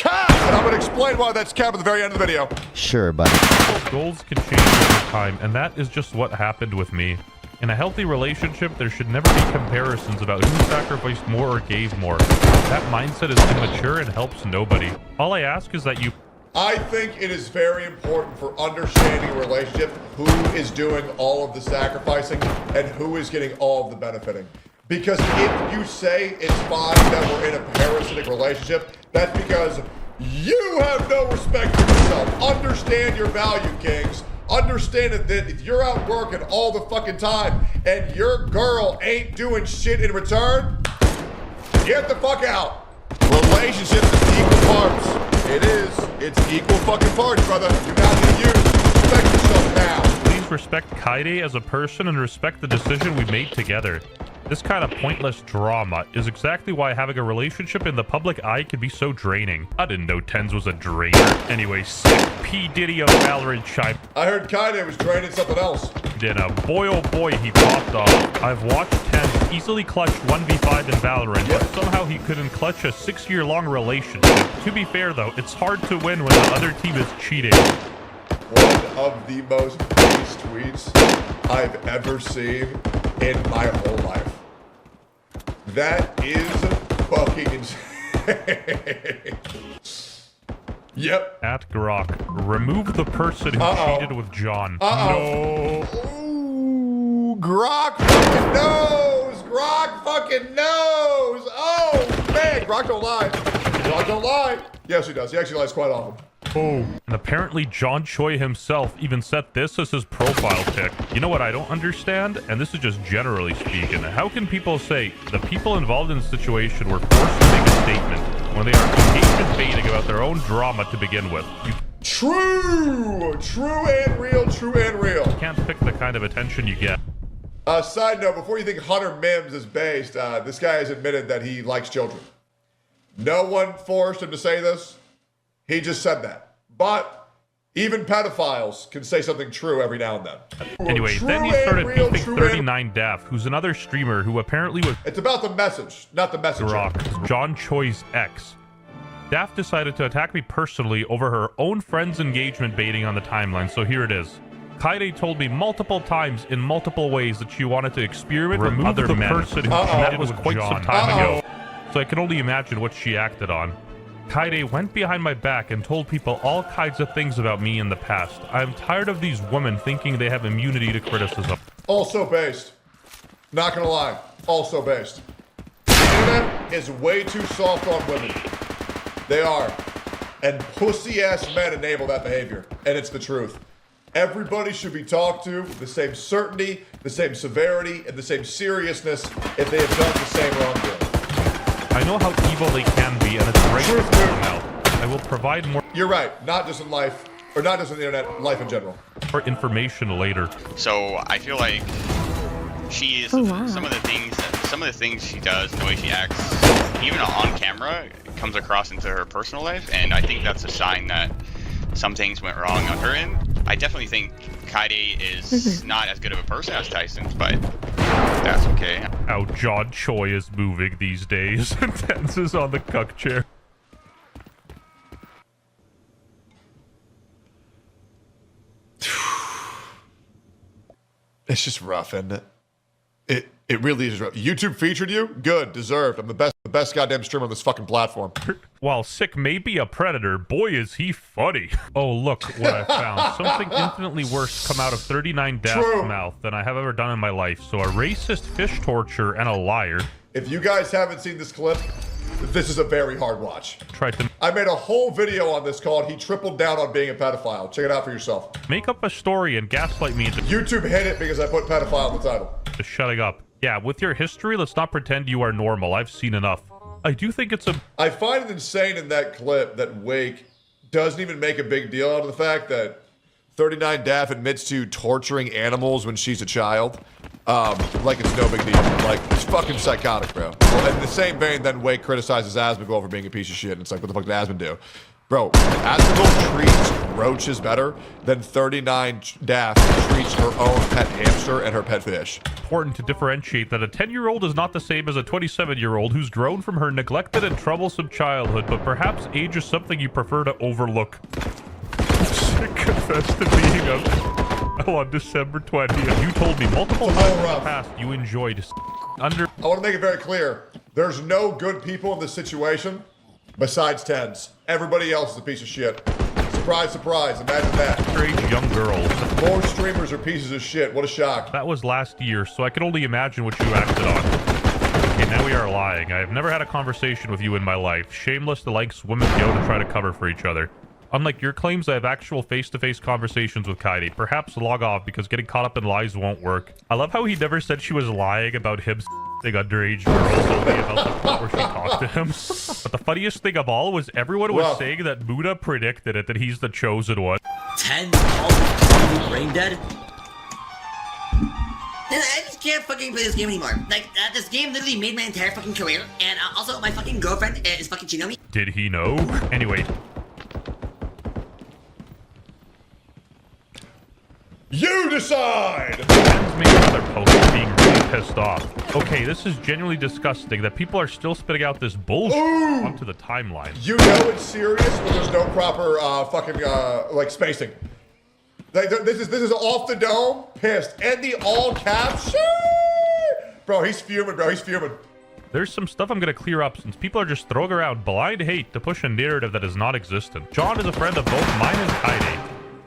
cap, and I'm going to explain why that's cap at the very end of the video. Sure, buddy. Goals can change over time, and that is just what happened with me. In a healthy relationship, there should never be comparisons about who sacrificed more or gave more. That mindset is immature and helps nobody. All I ask is that you... I think it is very important for understanding a relationship who is doing all of the sacrificing and who is getting all of the benefiting. Because if you say it's fine that we're in a parasitic relationship, that's because you have no respect for yourself. Understand your value, kings. Understand that if you're out working all the fucking time and your girl ain't doing shit in return, get the fuck out. Relationships is equal parts. It is. It's equal fucking parts, brother. You got to use. Respect yourself now. Please respect Kaede as a person and respect the decision we made together. This kind of pointless drama is exactly why having a relationship in the public eye can be so draining. I didn't know Tens was a drainer. Anyway, sick P. Diddy of Valorant chime. I heard Kaede was draining something else. Then boy oh boy, he popped off. I've watched Tens easily clutch 1v5 in Valorant, but somehow he couldn't clutch a 6-year-long relationship. To be fair though, it's hard to win when the other team is cheating. One of the most base tweets I've ever seen in my whole life. That is fucking insane. Yep. At Grok, remove the person who cheated with John. No. Ooh, Grok fucking knows. Grok fucking knows. Oh, man. Grok don't lie. Grok don't lie. Yes, he does. He actually lies quite often. Oh. And apparently John Choi himself even set this as his profile pic. You know what I don't understand? And this is just generally speaking. How can people say the people involved in the situation were forced to make a statement when they are patient baiting about their own drama to begin with? You True and real, true and real. can't pick the kind of attention you get. Side note, before you think Hunter Mims is based, this guy has admitted that he likes children. No one forced him to say this. He just said that. But even pedophiles can say something true every now and then. Anyway, then he started beefing 39Daf, who's another streamer who apparently was... It's about the message, not the messenger. Grok, John Choi's ex. Daf decided to attack me personally over her own friend's engagement baiting on the timeline, so here it is. Kaede told me multiple times in multiple ways that she wanted to experiment with other men. Person who that was quite some time ago, so I can only imagine what she acted on. Kaede went behind my back and told people all kinds of things about me in the past. I'm tired of these women thinking they have immunity to criticism. Also based. Not gonna lie. Also based. The internet is way too soft on women. They are. And pussy-ass men enable that behavior. And it's the truth. Everybody should be talked to with the same certainty, the same severity, and the same seriousness if they have done the same wrongdoing. I know how evil they can be, and it's right to call them out. I will provide more... You're right. Not just in life, or not just on the internet, life in general. ...for information later. So I feel like she is some of the things she does, the way she acts, even on camera, comes across into her personal life, and I think that's a sign that some things went wrong on her end. I definitely think Kaede is not as good of a person as Tyson, but that's okay. How John Choi is moving these days. Tens is on the cuck chair. It's just rough, isn't it? It really is rough. YouTube featured you? Good, deserved. I'm the best goddamn streamer on this fucking platform. While Sick may be a predator, boy is he funny. Oh, look what I found. Something infinitely worse come out of 39Daf's mouth than I have ever done in my life. So a racist, fish torturer, and a liar. If you guys haven't seen this clip, this is a very hard watch. I made a whole video on this called He Tripled Down on Being a Pedophile. Check it out for yourself. Make up a story and gaslight me into... YouTube hit it because I put pedophile in the title. Just shutting up. Yeah, with your history, let's not pretend you are normal. I've seen enough. I do think it's a... I find it insane in that clip that Wake doesn't even make a big deal out of the fact that 39Daf admits to torturing animals when she's a child. Like it's no big deal. Like, it's fucking psychotic, bro. Well, in the same vein, then Wake criticizes Asmongold for being a piece of shit. And it's like, what the fuck did Asmon do? Bro, Asmongold treats roaches better than 39 Daft treats her own pet hamster and her pet fish. Important to differentiate that a 10-year-old is not the same as a 27-year-old who's grown from her neglected and troublesome childhood, but perhaps age is something you prefer to overlook. She confessed to being on December 20th. You told me multiple times in the past you enjoyed under. I want to make it very clear. There's no good people in this situation besides Tens. Everybody else is a piece of shit. Surprise, surprise. Imagine that. Underage young girls. More streamers are pieces of shit. What a shock. That was last year, so I can only imagine what you acted on. Okay, now we are lying. I have never had a conversation with you in my life. Shameless the lengths women go to try to cover for each other. Unlike your claims, I have actual face-to-face conversations with Kaide. Perhaps log off because getting caught up in lies won't work. I love how he never said she was lying about him s***ing underage girls, only about the part where she talked to him. But the funniest thing of all was everyone was saying that Muda predicted it, that he's the chosen one. 10 all brain dead. I just can't fucking play this game anymore. Like, this game literally made my entire fucking career, and also my fucking girlfriend is fucking cheating on me. Did he know? Anyway. You decide! Tens made another post being really pissed off. Okay, this is genuinely disgusting that people are still spitting out this bullshit onto the timeline. You know it's serious when there's no proper like spacing. Like, this is off the dome, pissed, and the all caps. Bro, he's fuming, bro. He's fuming. There's some stuff I'm gonna clear up since people are just throwing around blind hate to push a narrative that is not existent. John is a friend of both mine and Kaide.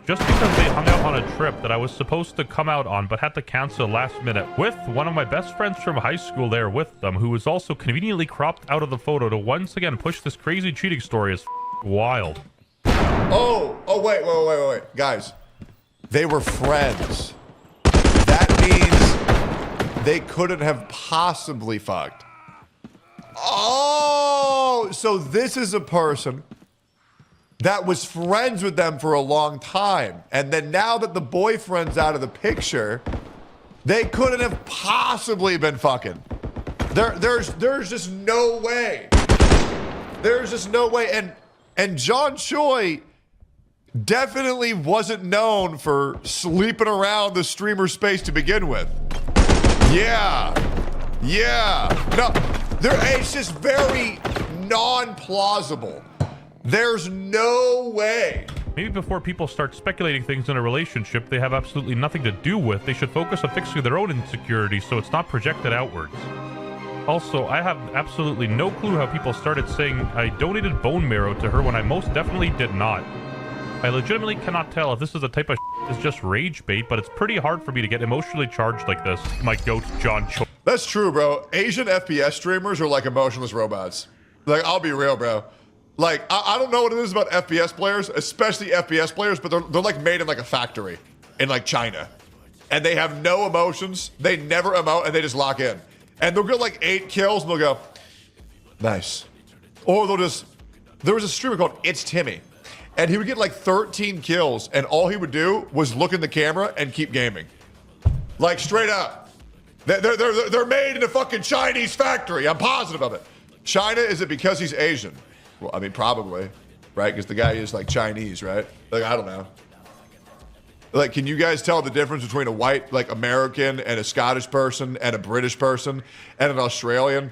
Just because they hung out on a trip that I was supposed to come out on but had to cancel last minute with one of my best friends from high school there with them, who was also conveniently cropped out of the photo to once again push this crazy cheating story is wild. Oh, wait. Guys, they were friends. That means they couldn't have possibly fucked. Oh, so this is a person that was friends with them for a long time. And then now that the boyfriend's out of the picture, they couldn't have possibly been fucking. There's just no way. There's just no way. And John Choi definitely wasn't known for sleeping around the streamer space to begin with. Yeah. No, it's just very non-plausible. There's no way. Maybe before people start speculating things in a relationship they have absolutely nothing to do with, they should focus on fixing their own insecurities so it's not projected outwards. Also, I have absolutely no clue how people started saying I donated bone marrow to her when I most definitely did not. I legitimately cannot tell if this is a type of is just rage bait, but it's pretty hard for me to get emotionally charged like this. My goat, John Choi. That's true, bro. Asian FPS streamers are like emotionless robots. Like, I'll be real, bro. Like, I don't know what it is about FPS players, especially FPS players, but they're like made in like a factory in like China. And they have no emotions. They never emote and they just lock in. And they'll get like 8 kills and they'll go, nice. Or they'll just, there was a streamer called It's Timmy. And he would get like 13 kills and all he would do was look in the camera and keep gaming. Like straight up. They're made in a fucking Chinese factory. I'm positive of it. China, is it because he's Asian? Well, I mean, probably, right? Because the guy is like Chinese, right? Like, I don't know. Like, can you guys tell the difference between a white, like, American and a Scottish person and a British person and an Australian?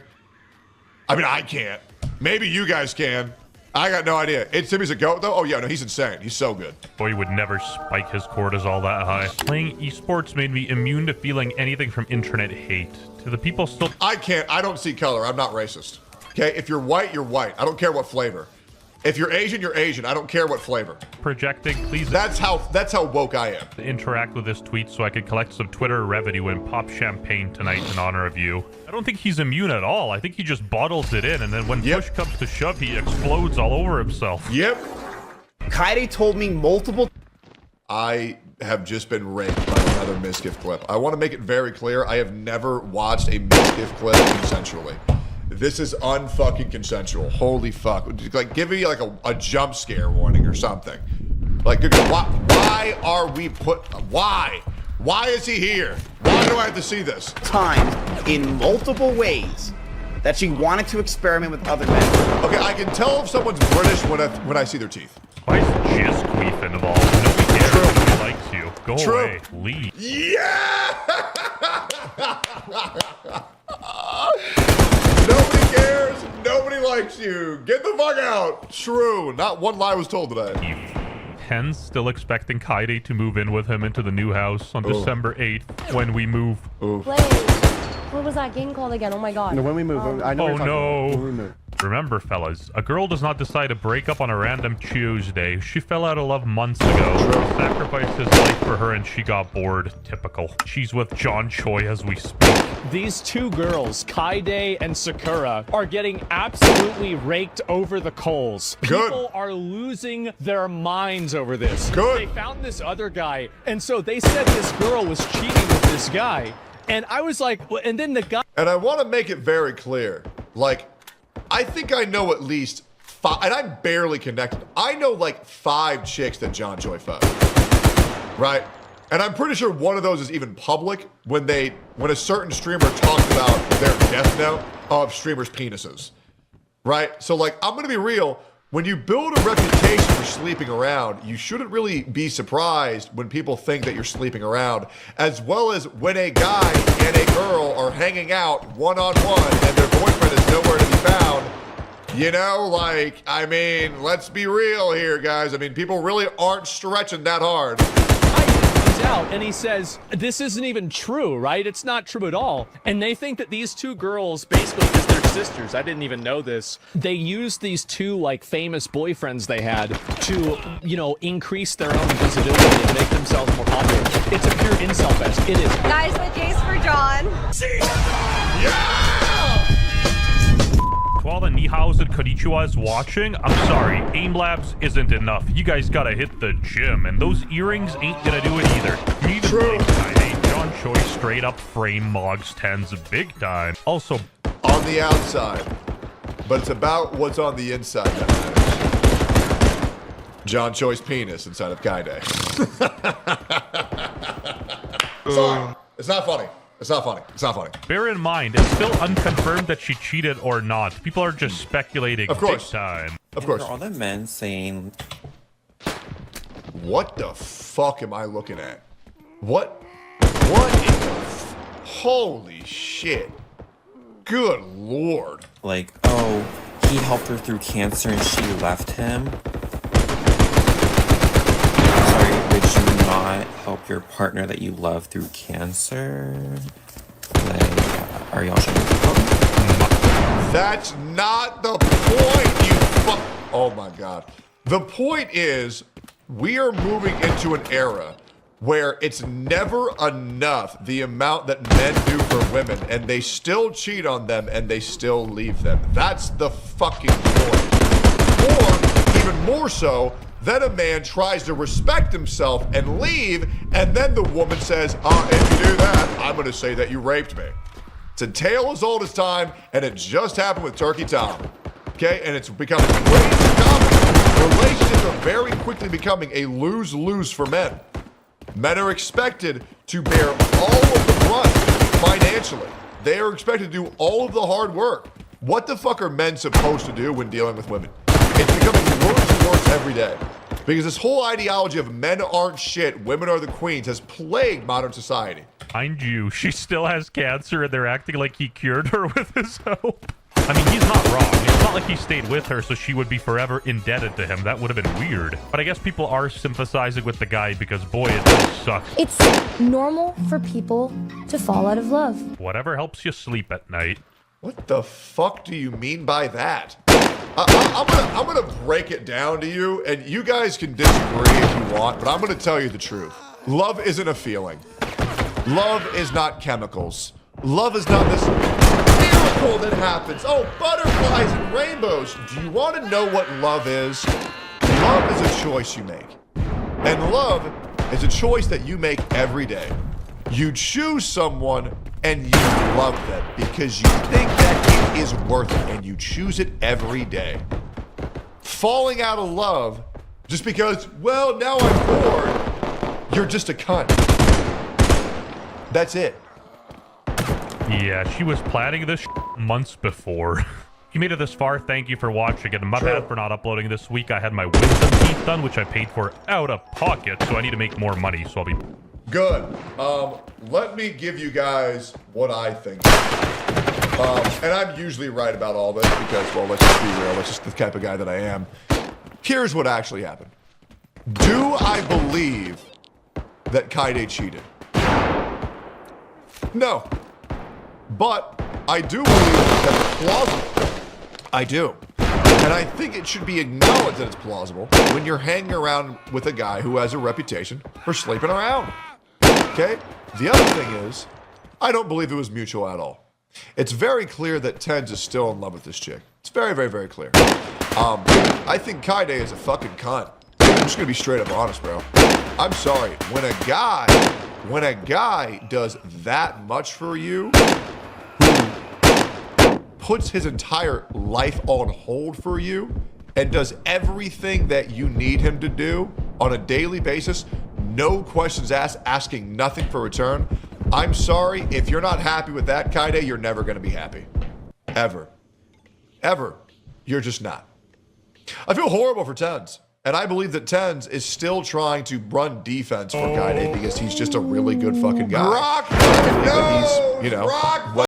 I mean, I can't. Maybe you guys can. I got no idea. It's Timmy's a goat, though? Oh, yeah, no, he's insane. He's so good. Boy would never spike his cortisol that high. Playing esports made me immune to feeling anything from internet hate. To the people still... I can't. I don't see color. I'm not racist. Okay, if you're white, you're white. I don't care what flavor. If you're Asian, you're Asian. I don't care what flavor. Projecting, please. That's how woke I am. Interact with this tweet so I could collect some Twitter revenue and pop champagne tonight in honor of you. I don't think he's immune at all. I think he just bottles it in, and then when push comes to shove, he explodes all over himself. Yep. Kaide told me multiple... I have just been raped by another Misgift clip. I want to make it very clear, I have never watched a Misgift clip consensually. This is unfucking consensual. Holy fuck. Like, give me like a jump scare warning or something. Like, why are we why? Why is he here? Why do I have to see this? Times in multiple ways that she wanted to experiment with other men. Okay, I can tell if someone's British when I see their teeth. Why is Jizz Queef involved? Nobody cares. True. Nobody likes you. Go True. away. Leave. Yeah! Nobody cares. Nobody likes you. Get the fuck out. True. Not one lie was told today. Ken's still expecting Kaide to move in with him into the new house on December 8th when we move. Wait, what was that game called again? Oh my god. No, when we move. I know Oh what you're talking about. When we no. move. Remember, fellas, a girl does not decide to break up on a random Tuesday. She fell out of love months ago. Sacrificed his life for her and she got bored. Typical. She's with John Choi as we speak. These two girls, Kaide and Sakura, are getting absolutely raked over the coals. Good. People are losing their minds over this. Good. They found this other guy, and so they said this girl was cheating with this guy. And I was like, well, and then the guy... And I want to make it very clear. Like, I think I know at least 5, and I'm barely connected. I know like 5 chicks that John Choi fucked. Right? And I'm pretty sure one of those is even public when a certain streamer talks about their death note of streamers' penises. Right? So like, I'm going to be real. When you build a reputation for sleeping around, you shouldn't really be surprised when people think that you're sleeping around, as well as when a guy and a girl are hanging out one-on-one and their boyfriend is nowhere to be found. You know, like, I mean, let's be real here, guys. I mean, people really aren't stretching that hard. comes out and he says, this isn't even true, right? It's not true at all. And they think that these two girls, basically because they're sisters, I didn't even know this, they used these two, like, famous boyfriends they had to, you know, increase their own visibility and make themselves more popular. It's a pure incel fest. It is. Guys, with Jace for John. To all the Nihaos and Konnichiwas watching, I'm sorry, Aim Labs isn't enough. You guys gotta hit the gym, and those earrings ain't gonna do it either. Even True. John Choi straight up frame Mogs 10s big time. Also, On the outside, but it's about what's on the inside that matters. John Choi's penis inside of Kaide. Sorry. It's not funny. It's not funny. It's not funny. bear in mind, it's still unconfirmed that she cheated or not. People are just speculating Of course. big time. Of course. For all the men saying, What the fuck am I looking at? What in the holy shit. Good lord. like, oh, he helped her through cancer and she left him. Sorry, would you not help your partner that you love through cancer? Like, are y'all trying to That's not the point, you fuck. Oh my god. The point is, we are moving into an era where it's never enough the amount that men do for women, and they still cheat on them and they still leave them. That's the fucking point. Or, even more so, then a man tries to respect himself and leave, and then the woman says, if you do that, I'm gonna say that you raped me. It's a tale as old as time, and it just happened with Turkey Tom. Okay, and it's becoming crazy common. Relationships are very quickly becoming a lose-lose for men. Men are expected to bear all of the brunt financially. They are expected to do all of the hard work. What the fuck are men supposed to do when dealing with women? It's becoming worse and worse every day. Because this whole ideology of men aren't shit, women are the queens has plagued modern society. Mind you, she still has cancer and they're acting like he cured her with his hope. I mean, he's not wrong. It's not like he stayed with her so she would be forever indebted to him. That would have been weird. But I guess people are sympathizing with the guy because, boy, it does suck. It's normal for people to fall out of love. Whatever helps you sleep at night. What the fuck do you mean by that? I'm gonna break it down to you, and you guys can disagree if you want, but I'm gonna tell you the truth. Love isn't a feeling. Love is not chemicals. Love is not this miracle that happens. Oh, butterflies and rainbows. Do you want to know what love is? Love is a choice you make. And love is a choice that you make every day. You choose someone and you love them because you think that it is worth it, and you choose it every day. Falling out of love just because, well, now I'm bored, you're just a cunt. That's it. Yeah, she was planning this months before. If you made it this far, thank you for watching, and my bad for not uploading this week. I had my wisdom teeth done, which I paid for out of pocket, so I need to make more money, so I'll be... Good. Let me give you guys what I think. And I'm usually right about all this because, well, let's just be real. That's just the type of guy that I am. Here's what actually happened. Do I believe that Kaide cheated? No. But I do believe that it's plausible. I do. And I think it should be acknowledged that it's plausible when you're hanging around with a guy who has a reputation for sleeping around. Okay? The other thing is, I don't believe it was mutual at all. It's very clear that Tens is still in love with this chick. It's very, very, very clear. I think Kaide is a fucking cunt. I'm just gonna be straight up honest, bro. I'm sorry. When a guy does that much for you, puts his entire life on hold for you, and does everything that you need him to do on a daily basis, no questions asked, asking nothing for return, I'm sorry, if you're not happy with that, Kaide, you're never going to be happy. Ever. Ever. You're just not. I feel horrible for Tens. And I believe that Tens is still trying to run defense for Kaide because he's just a really good fucking guy. Rock! No! He's, you know,